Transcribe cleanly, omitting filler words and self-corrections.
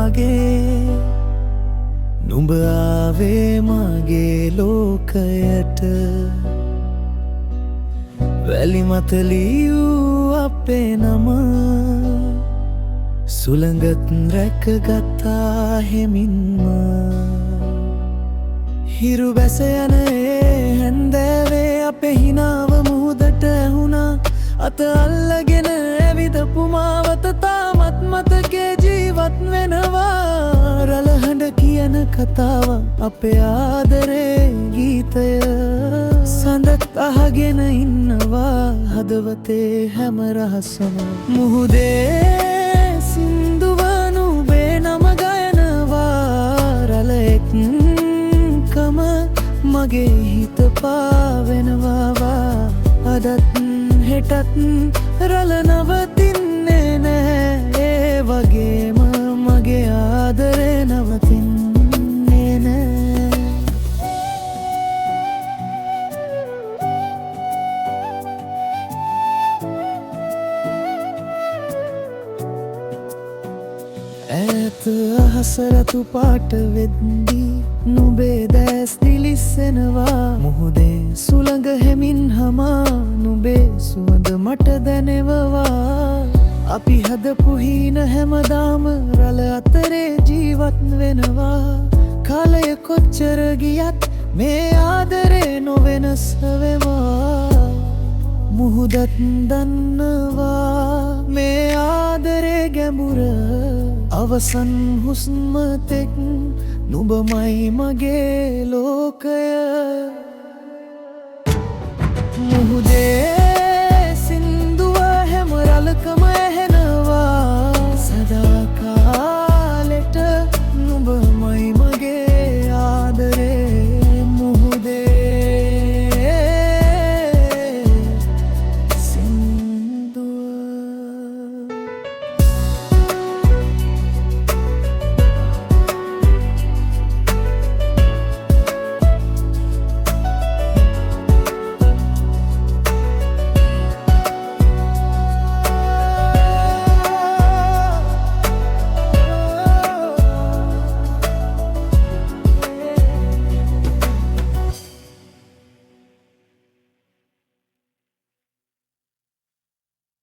වගේ නුඹ ආවේ මගේ ලෝකයට වැලි මත ලියූ අපේ නම සුළඟත් රැකගත්තා හෙමින්ම හිරු බැස යන හැන්දෑවේ අපේ හිනාව මුහුදට ඇහුණා අත අල්ලගෙන ඇවිදපු මාවත තාමත් මතකේ ජීවත් වෙනවා රළ හඬ කියන කතාව අපේ ආදරේ ගීතය සඳත් අහගෙන ඉන්නවා හදවතේ හැම රහසම මුහුදේ සින්දුව නුඹේ නම ගයනවා රළ එක්කම මගේ හිත පාවෙනවා අදත් හෙටත් රළ නවතින්නේ නැහැ ඒ වගේම මගේ ආදරේ නවතින්නේ නැහැ ඈත අහස රතු පාට වෙද්දී නුඹේ දැස් දිලිසෙනවා මුහුදේ සුළඟ හෙමින් හමා නුඹේ සුවඳ මට දැනෙවවා අපි හදපු හීන හැමදාම රළ අතරේ ජීවත් වෙනවා කාලය කොච්චර ගියත් මේ ආදරේ නොවෙනස් වෙවා මුහුදත් දන්නවා මේ ආදරේ ගැඹුර අවසන් හුස්ම තෙක් නුඹමයි මගේ ලෝකය මුහුදේ